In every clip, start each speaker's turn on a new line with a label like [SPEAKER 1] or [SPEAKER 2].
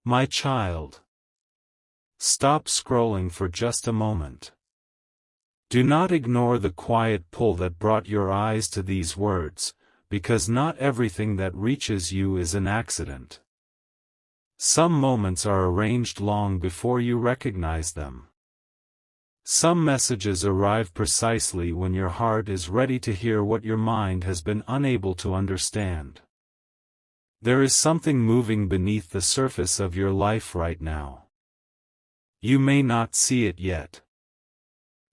[SPEAKER 1] My child, stop scrolling for just a moment. Do not ignore the quiet pull that brought your eyes to these words, because not everything that reaches you is an accident. Some moments are arranged long before you recognize them. Some messages arrive precisely when your heart is ready to hear what your mind has been unable to understand. There is something moving beneath the surface of your life right now. You may not see it yet.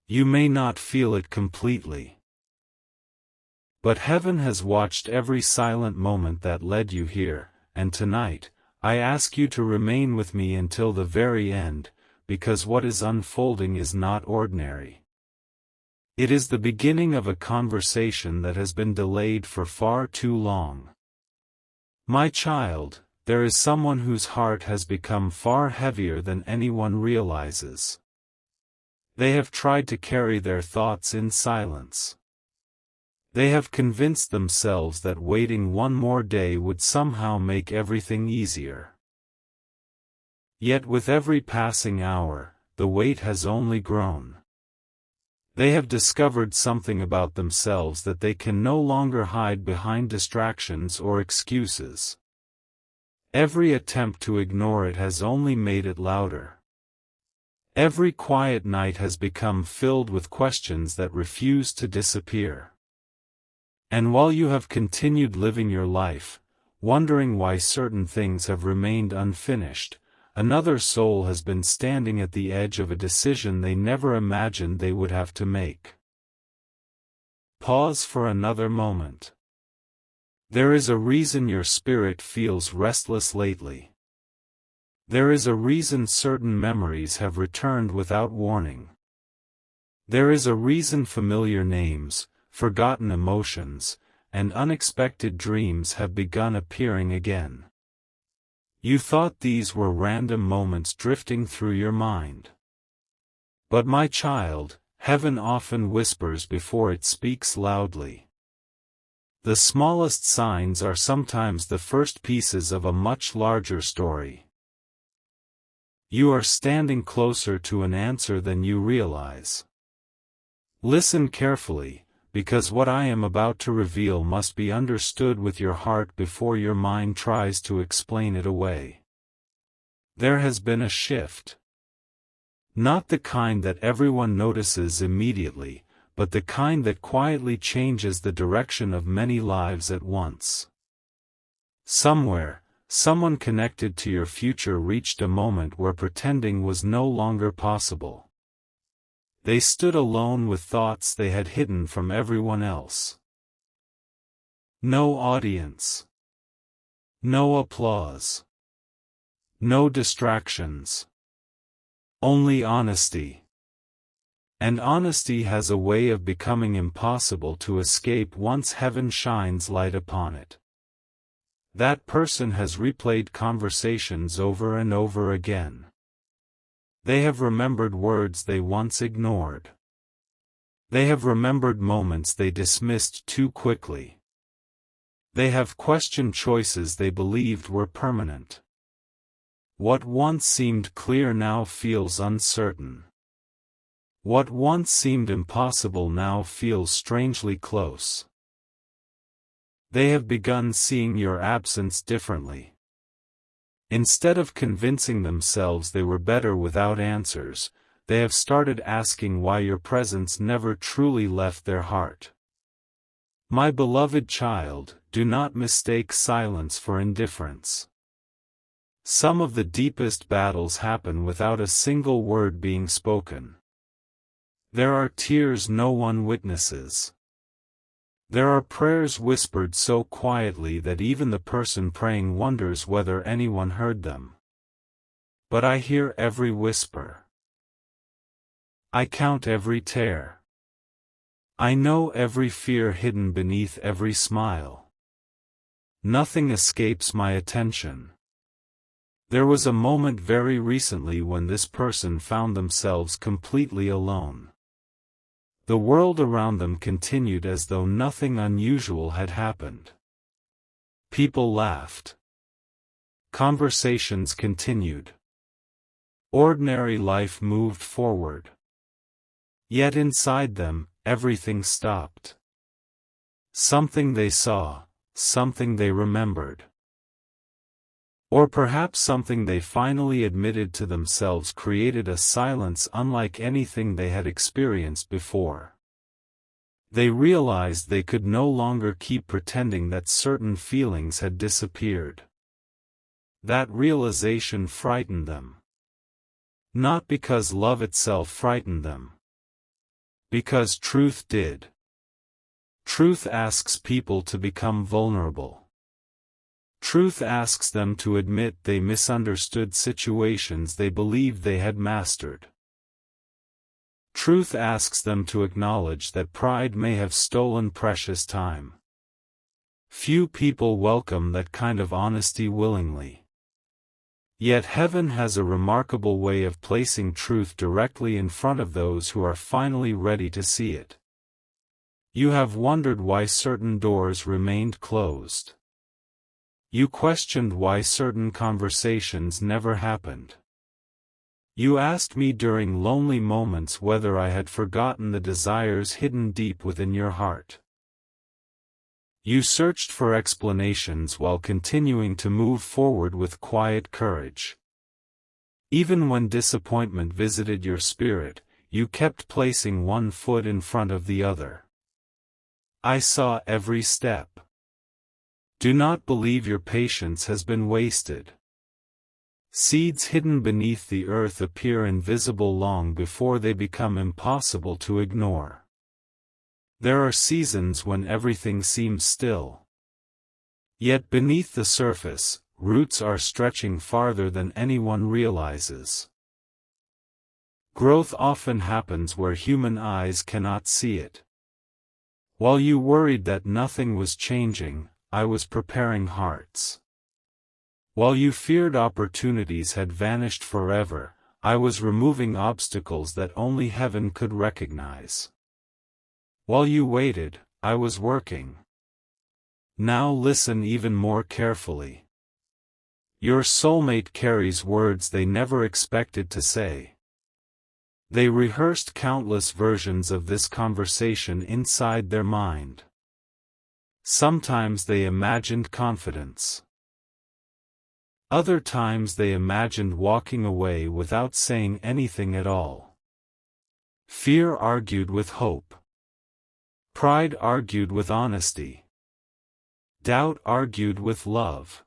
[SPEAKER 1] You may not feel it completely. But heaven has watched every silent moment that led you here, and tonight, I ask you to remain with me until the very end, because what is unfolding is not ordinary. It is the beginning of a conversation that has been delayed for far too long. My child, there is someone whose heart has become far heavier than anyone realizes. They have tried to carry their thoughts in silence. They have convinced themselves that waiting one more day would somehow make everything easier. Yet with every passing hour, the weight has only grown. They have discovered something about themselves that they can no longer hide behind distractions or excuses. Every attempt to ignore it has only made it louder. Every quiet night has become filled with questions that refuse to disappear. And while you have continued living your life, wondering why certain things have remained unfinished, another soul has been standing at the edge of a decision they never imagined they would have to make. Pause for another moment. There is a reason your spirit feels restless lately. There is a reason certain memories have returned without warning. There is a reason familiar names, forgotten emotions, and unexpected dreams have begun appearing again. You thought these were random moments drifting through your mind. But my child, heaven often whispers before it speaks loudly. The smallest signs are sometimes the first pieces of a much larger story. You are standing closer to an answer than you realize. Listen carefully, because what I am about to reveal must be understood with your heart before your mind tries to explain it away. There has been a shift. Not the kind that everyone notices immediately, but the kind that quietly changes the direction of many lives at once. Somewhere, someone connected to your future reached a moment where pretending was no longer possible. They stood alone with thoughts they had hidden from everyone else. No audience. No applause. No distractions. Only honesty. And honesty has a way of becoming impossible to escape once heaven shines light upon it. That person has replayed conversations over and over again. They have remembered words they once ignored. They have remembered moments they dismissed too quickly. They have questioned choices they believed were permanent. What once seemed clear now feels uncertain. What once seemed impossible now feels strangely close. They have begun seeing your absence differently. Instead of convincing themselves they were better without answers, they have started asking why your presence never truly left their heart. My beloved child, do not mistake silence for indifference. Some of the deepest battles happen without a single word being spoken. There are tears no one witnesses. There are prayers whispered so quietly that even the person praying wonders whether anyone heard them. But I hear every whisper. I count every tear. I know every fear hidden beneath every smile. Nothing escapes my attention. There was a moment very recently when this person found themselves completely alone. The world around them continued as though nothing unusual had happened. People laughed. Conversations continued. Ordinary life moved forward. Yet inside them, everything stopped. Something they saw, something they remembered. Or perhaps something they finally admitted to themselves created a silence unlike anything they had experienced before. They realized they could no longer keep pretending that certain feelings had disappeared. That realization frightened them. Not because love itself frightened them. Because truth did. Truth asks people to become vulnerable. Truth asks them to admit they misunderstood situations they believed they had mastered. Truth asks them to acknowledge that pride may have stolen precious time. Few people welcome that kind of honesty willingly. Yet heaven has a remarkable way of placing truth directly in front of those who are finally ready to see it. You have wondered why certain doors remained closed. You questioned why certain conversations never happened. You asked me during lonely moments whether I had forgotten the desires hidden deep within your heart. You searched for explanations while continuing to move forward with quiet courage. Even when disappointment visited your spirit, you kept placing one foot in front of the other. I saw every step. Do not believe your patience has been wasted. Seeds hidden beneath the earth appear invisible long before they become impossible to ignore. There are seasons when everything seems still. Yet beneath the surface, roots are stretching farther than anyone realizes. Growth often happens where human eyes cannot see it. While you worried that nothing was changing, I was preparing hearts. While you feared opportunities had vanished forever, I was removing obstacles that only heaven could recognize. While you waited, I was working. Now listen even more carefully. Your soulmate carries words they never expected to say. They rehearsed countless versions of this conversation inside their mind. Sometimes they imagined confidence. Other times they imagined walking away without saying anything at all. Fear argued with hope. Pride argued with honesty. Doubt argued with love.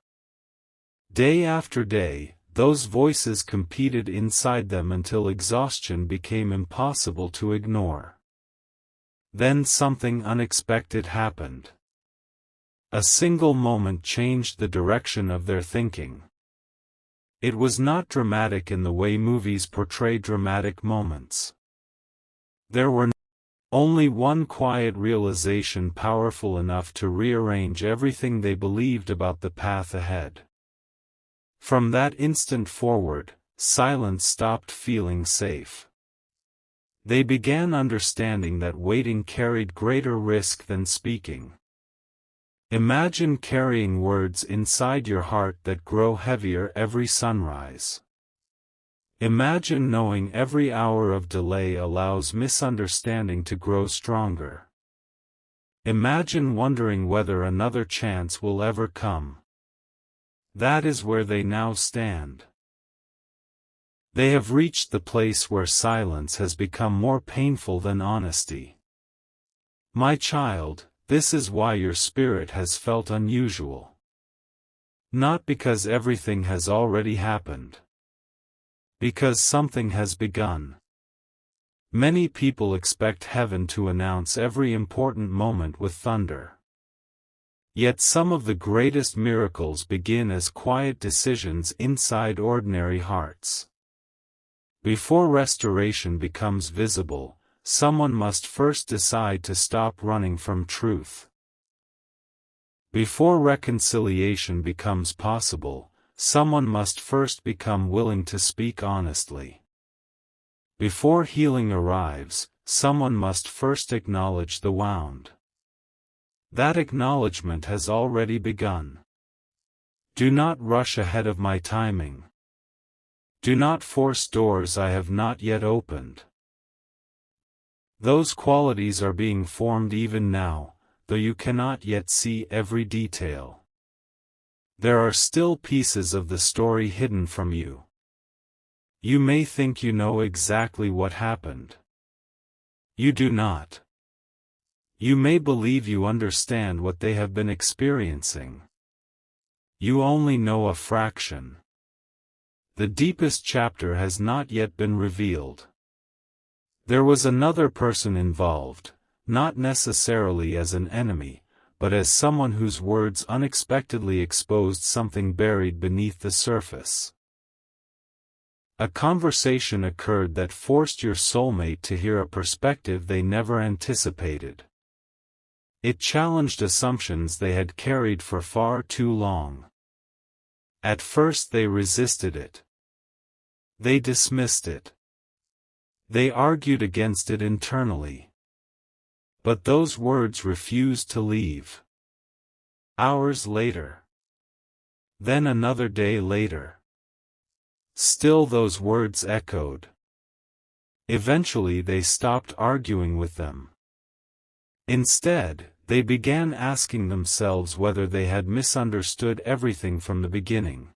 [SPEAKER 1] Day after day, those voices competed inside them until exhaustion became impossible to ignore. Then something unexpected happened. A single moment changed the direction of their thinking. It was not dramatic in the way movies portray dramatic moments. There were only one quiet realization powerful enough to rearrange everything they believed about the path ahead. From that instant forward, silence stopped feeling safe. They began understanding that waiting carried greater risk than speaking. Imagine carrying words inside your heart that grow heavier every sunrise. Imagine knowing every hour of delay allows misunderstanding to grow stronger. Imagine wondering whether another chance will ever come. That is where they now stand. They have reached the place where silence has become more painful than honesty. My child, this is why your spirit has felt unusual. Not because everything has already happened. Because something has begun. Many people expect heaven to announce every important moment with thunder. Yet some of the greatest miracles begin as quiet decisions inside ordinary hearts. Before restoration becomes visible, someone must first decide to stop running from truth. Before reconciliation becomes possible, someone must first become willing to speak honestly. Before healing arrives, someone must first acknowledge the wound. That acknowledgement has already begun. Do not rush ahead of my timing. Do not force doors I have not yet opened. Those qualities are being formed even now, though you cannot yet see every detail. There are still pieces of the story hidden from you. You may think you know exactly what happened. You do not. You may believe you understand what they have been experiencing. You only know a fraction. The deepest chapter has not yet been revealed. There was another person involved, not necessarily as an enemy, but as someone whose words unexpectedly exposed something buried beneath the surface. A conversation occurred that forced your soulmate to hear a perspective they never anticipated. It challenged assumptions they had carried for far too long. At first they resisted it. They dismissed it. They argued against it internally. But those words refused to leave. Hours later. Then another day later. Still those words echoed. Eventually they stopped arguing with them. Instead, they began asking themselves whether they had misunderstood everything from the beginning.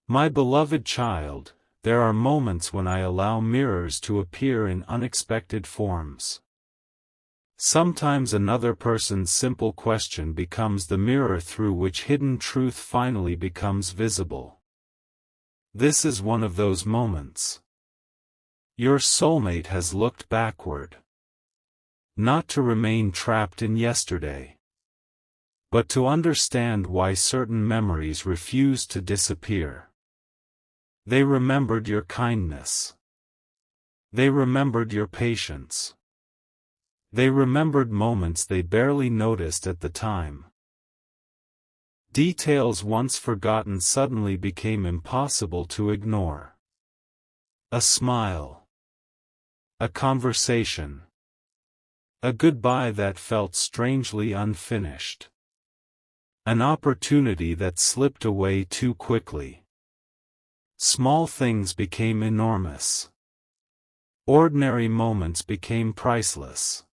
[SPEAKER 1] My beloved child, there are moments when I allow mirrors to appear in unexpected forms. Sometimes another person's simple question becomes the mirror through which hidden truth finally becomes visible. This is one of those moments. Your soulmate has looked backward. Not to remain trapped in yesterday, but to understand why certain memories refuse to disappear. They remembered your kindness. They remembered your patience. They remembered moments they barely noticed at the time. Details once forgotten suddenly became impossible to ignore. A smile. A conversation. A goodbye that felt strangely unfinished. An opportunity that slipped away too quickly. Small things became enormous. Ordinary moments became priceless.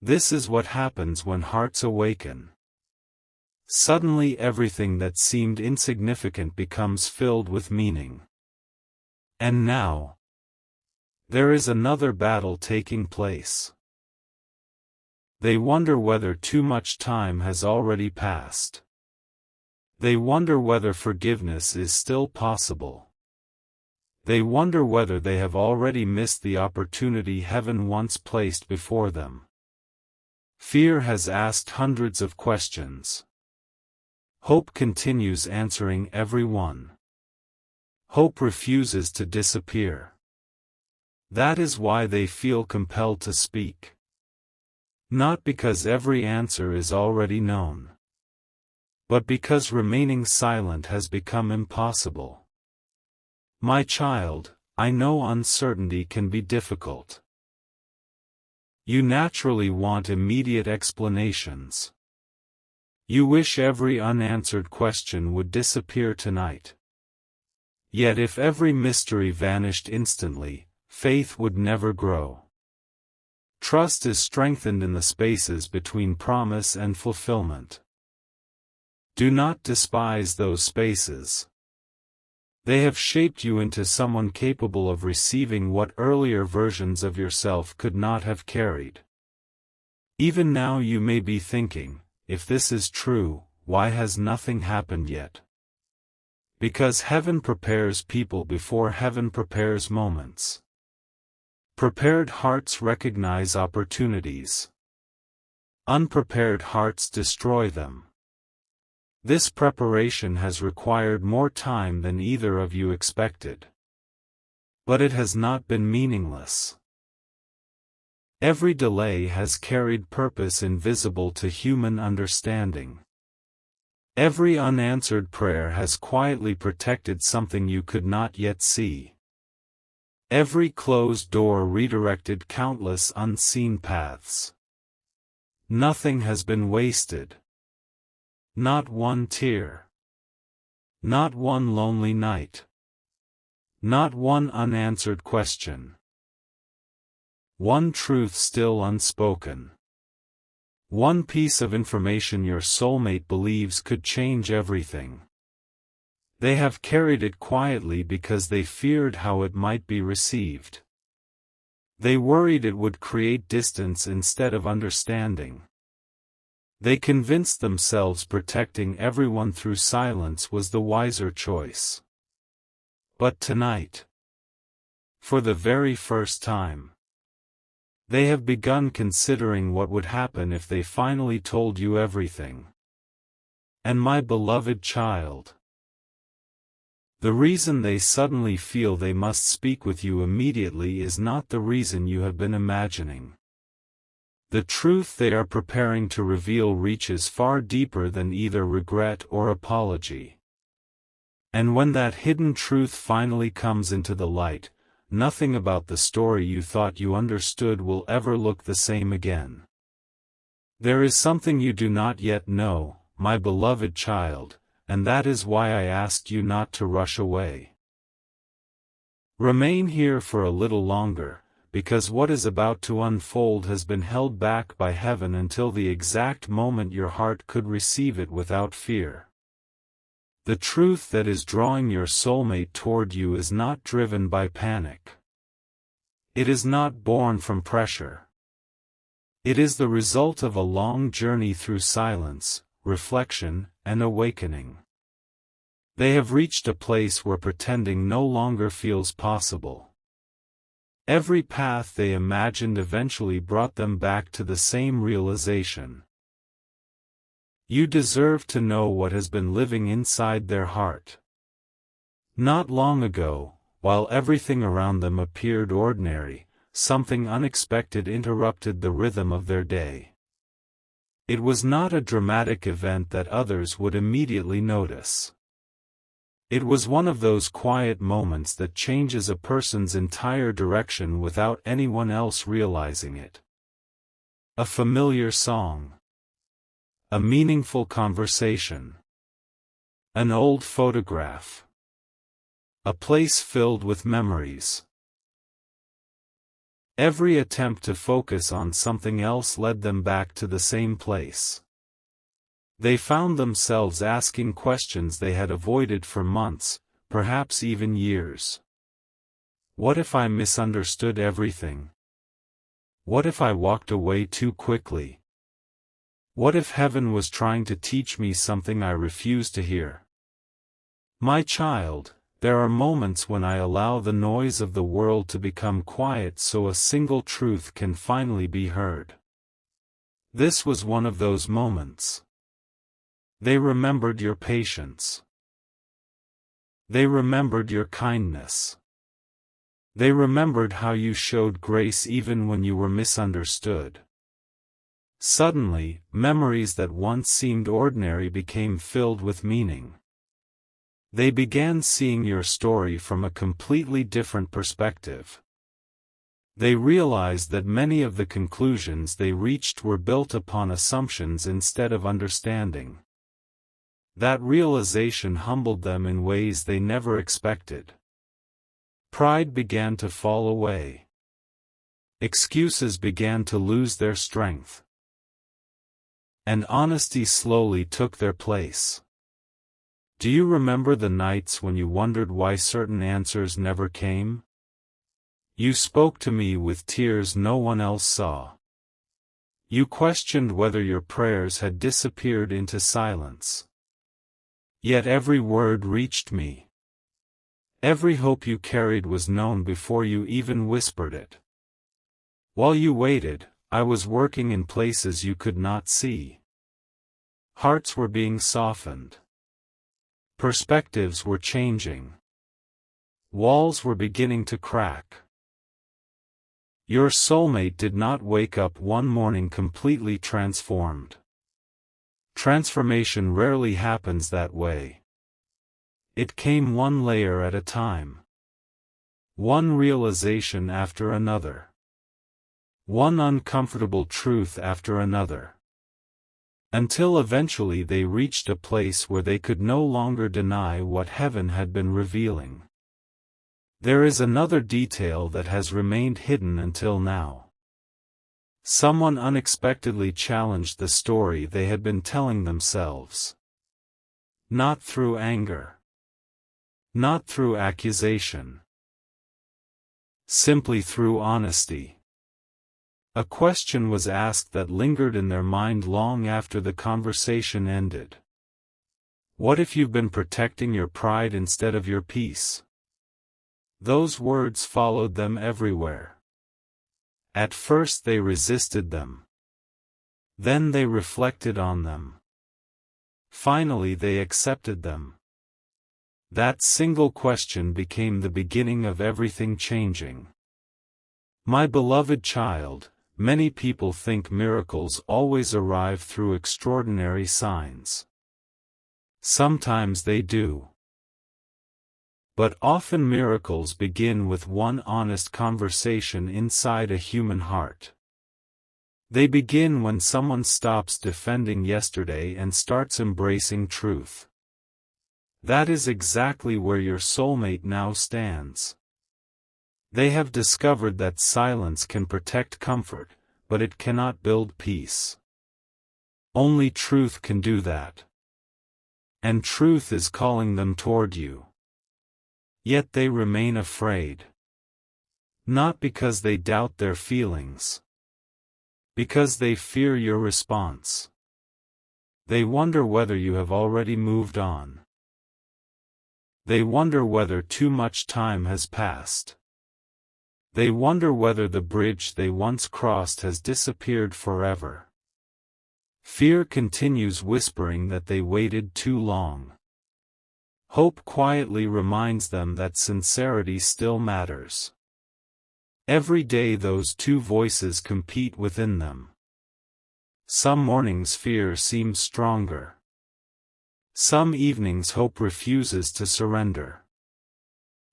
[SPEAKER 1] This is what happens when hearts awaken. Suddenly everything that seemed insignificant becomes filled with meaning. And now, there is another battle taking place. They wonder whether too much time has already passed. They wonder whether forgiveness is still possible. They wonder whether they have already missed the opportunity heaven once placed before them. Fear has asked hundreds of questions. Hope continues answering every one. Hope refuses to disappear. That is why they feel compelled to speak. Not because every answer is already known, but because remaining silent has become impossible. My child, I know uncertainty can be difficult. You naturally want immediate explanations. You wish every unanswered question would disappear tonight. Yet if every mystery vanished instantly, faith would never grow. Trust is strengthened in the spaces between promise and fulfillment. Do not despise those spaces. They have shaped you into someone capable of receiving what earlier versions of yourself could not have carried. Even now you may be thinking, if this is true, why has nothing happened yet? Because heaven prepares people before heaven prepares moments. Prepared hearts recognize opportunities. Unprepared hearts destroy them. This preparation has required more time than either of you expected. But it has not been meaningless. Every delay has carried purpose invisible to human understanding. Every unanswered prayer has quietly protected something you could not yet see. Every closed door redirected countless unseen paths. Nothing has been wasted. Not one tear. Not one lonely night. Not one unanswered question. One truth still unspoken. One piece of information your soulmate believes could change everything. They have carried it quietly because they feared how it might be received. They worried it would create distance instead of understanding. They convinced themselves protecting everyone through silence was the wiser choice. But tonight, for the very first time, they have begun considering what would happen if they finally told you everything. And my beloved child, the reason they suddenly feel they must speak with you immediately is not the reason you have been imagining. The truth they are preparing to reveal reaches far deeper than either regret or apology. And when that hidden truth finally comes into the light, nothing about the story you thought you understood will ever look the same again. There is something you do not yet know, my beloved child, and that is why I asked you not to rush away. Remain here for a little longer, because what is about to unfold has been held back by heaven until the exact moment your heart could receive it without fear. The truth that is drawing your soulmate toward you is not driven by panic. It is not born from pressure. It is the result of a long journey through silence, reflection, and awakening. They have reached a place where pretending no longer feels possible. Every path they imagined eventually brought them back to the same realization. You deserve to know what has been living inside their heart. Not long ago, while everything around them appeared ordinary, something unexpected interrupted the rhythm of their day. It was not a dramatic event that others would immediately notice. It was one of those quiet moments that changes a person's entire direction without anyone else realizing it. A familiar song. A meaningful conversation. An old photograph. A place filled with memories. Every attempt to focus on something else led them back to the same place. They found themselves asking questions they had avoided for months, perhaps even years. What if I misunderstood everything? What if I walked away too quickly? What if heaven was trying to teach me something I refused to hear? My child, there are moments when I allow the noise of the world to become quiet so a single truth can finally be heard. This was one of those moments. They remembered your patience. They remembered your kindness. They remembered how you showed grace even when you were misunderstood. Suddenly, memories that once seemed ordinary became filled with meaning. They began seeing your story from a completely different perspective. They realized that many of the conclusions they reached were built upon assumptions instead of understanding. That realization humbled them in ways they never expected. Pride began to fall away. Excuses began to lose their strength. And honesty slowly took their place. Do you remember the nights when you wondered why certain answers never came? You spoke to me with tears no one else saw. You questioned whether your prayers had disappeared into silence. Yet every word reached me. Every hope you carried was known before you even whispered it. While you waited, I was working in places you could not see. Hearts were being softened. Perspectives were changing. Walls were beginning to crack. Your soulmate did not wake up one morning completely transformed. Transformation rarely happens that way. It came one layer at a time. One realization after another. One uncomfortable truth after another. until eventually they reached a place where they could no longer deny what heaven had been revealing. There is another detail that has remained hidden until now. Someone unexpectedly challenged the story they had been telling themselves. Not through anger. Not through accusation. Simply through honesty. A question was asked that lingered in their mind long after the conversation ended. What if you've been protecting your pride instead of your peace? Those words followed them everywhere. At first they resisted them. Then they reflected on them. Finally they accepted them. That single question became the beginning of everything changing. My beloved child, many people think miracles always arrive through extraordinary signs. Sometimes they do. But often miracles begin with one honest conversation inside a human heart. They begin when someone stops defending yesterday and starts embracing truth. That is exactly where your soulmate now stands. They have discovered that silence can protect comfort, but it cannot build peace. Only truth can do that. And truth is calling them toward you. Yet they remain afraid. Not because they doubt their feelings. Because they fear your response. They wonder whether you have already moved on. They wonder whether too much time has passed. They wonder whether the bridge they once crossed has disappeared forever. Fear continues whispering that they waited too long. Hope quietly reminds them that sincerity still matters. Every day those two voices compete within them. Some mornings fear seems stronger. Some evenings hope refuses to surrender.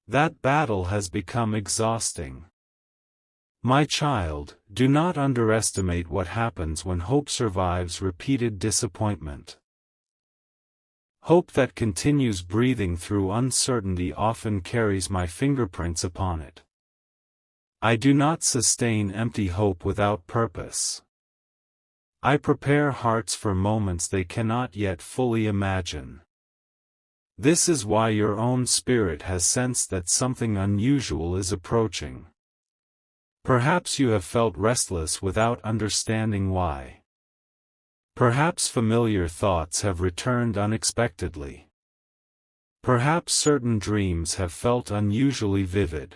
[SPEAKER 1] That battle has become exhausting. My child, do not underestimate what happens when hope survives repeated disappointment. Hope that continues breathing through uncertainty often carries my fingerprints upon it. I do not sustain empty hope without purpose. I prepare hearts for moments they cannot yet fully imagine. This is why your own spirit has sensed that something unusual is approaching. Perhaps you have felt restless without understanding why. Perhaps familiar thoughts have returned unexpectedly. Perhaps certain dreams have felt unusually vivid.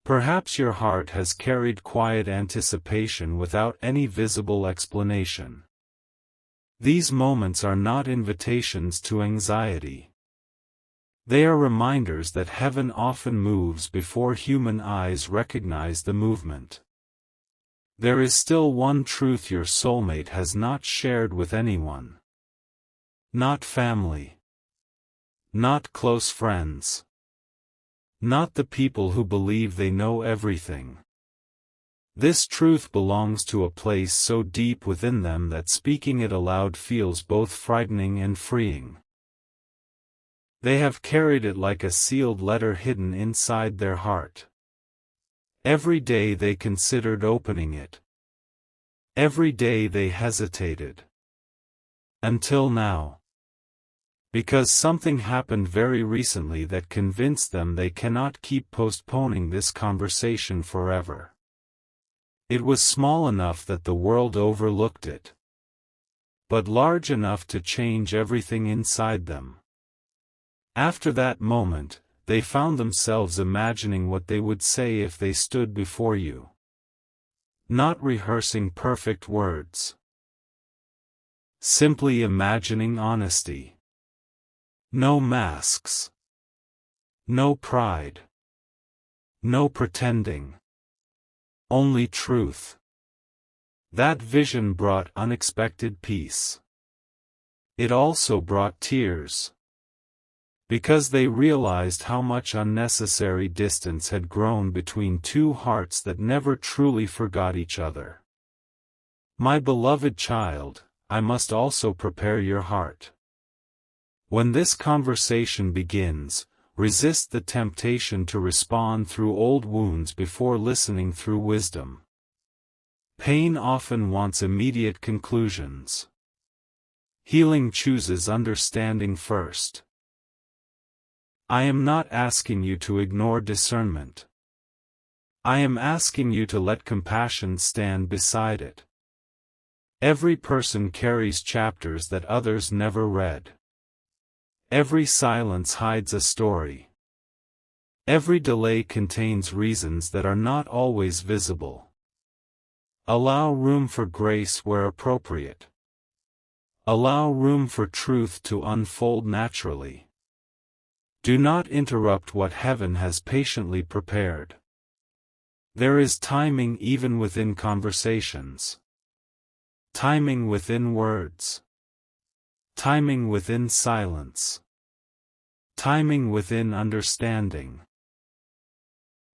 [SPEAKER 1] Perhaps your heart has carried quiet anticipation without any visible explanation. These moments are not invitations to anxiety. They are reminders that heaven often moves before human eyes recognize the movement. There is still one truth your soulmate has not shared with anyone. Not family. Not close friends. Not the people who believe they know everything. This truth belongs to a place so deep within them that speaking it aloud feels both frightening and freeing. They have carried it like a sealed letter hidden inside their heart. Every day they considered opening it. Every day they hesitated. Until now. Because something happened very recently that convinced them they cannot keep postponing this conversation forever. It was small enough that the world overlooked it. But large enough to change everything inside them. After that moment, they found themselves imagining what they would say if they stood before you. Not rehearsing perfect words. Simply imagining honesty. No masks. No pride. No pretending. Only truth. That vision brought unexpected peace. It also brought tears. Because they realized how much unnecessary distance had grown between two hearts that never truly forgot each other. My beloved child, I must also prepare your heart. When this conversation begins, resist the temptation to respond through old wounds before listening through wisdom. Pain often wants immediate conclusions. Healing chooses understanding first. I am not asking you to ignore discernment. I am asking you to let compassion stand beside it. Every person carries chapters that others never read. Every silence hides a story. Every delay contains reasons that are not always visible. Allow room for grace where appropriate. Allow room for truth to unfold naturally. Do not interrupt what heaven has patiently prepared. There is timing even within conversations. Timing within words. Timing within silence. Timing within understanding.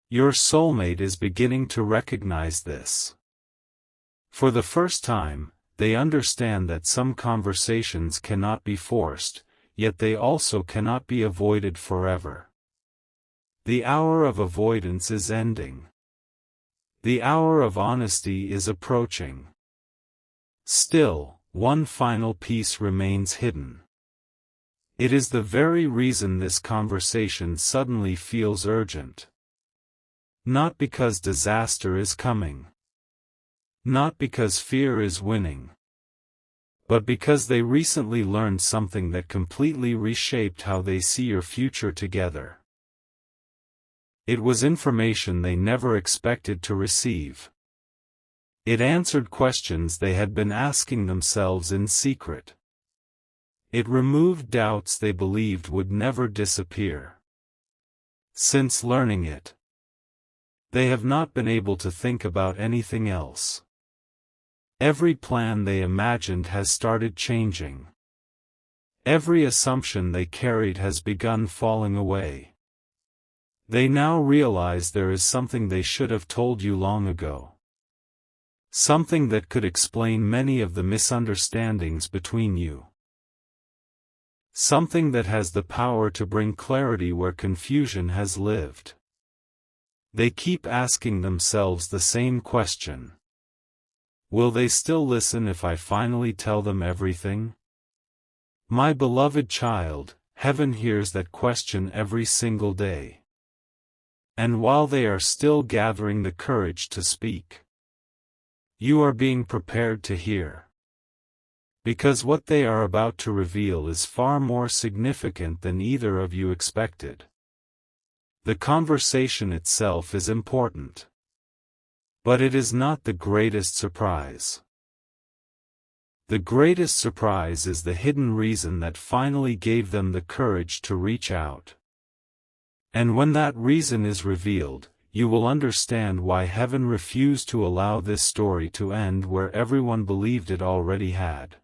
[SPEAKER 1] Your soulmate is beginning to recognize this. For the first time, they understand that some conversations cannot be forced, yet they also cannot be avoided forever. The hour of avoidance is ending. The hour of honesty is approaching. Still, one final piece remains hidden. It is the very reason this conversation suddenly feels urgent. Not because disaster is coming. Not because fear is winning. But because they recently learned something that completely reshaped how they see your future together. It was information they never expected to receive. It answered questions they had been asking themselves in secret. It removed doubts they believed would never disappear. Since learning it, they have not been able to think about anything else. Every plan they imagined has started changing. Every assumption they carried has begun falling away. They now realize there is something they should have told you long ago. Something that could explain many of the misunderstandings between you. Something that has the power to bring clarity where confusion has lived. They keep asking themselves the same question. Will they still listen if I finally tell them everything? My beloved child, heaven hears that question every single day. And while they are still gathering the courage to speak, you are being prepared to hear. Because what they are about to reveal is far more significant than either of you expected. The conversation itself is important. But it is not the greatest surprise. The greatest surprise is the hidden reason that finally gave them the courage to reach out. And when that reason is revealed, you will understand why heaven refused to allow this story to end where everyone believed it already had.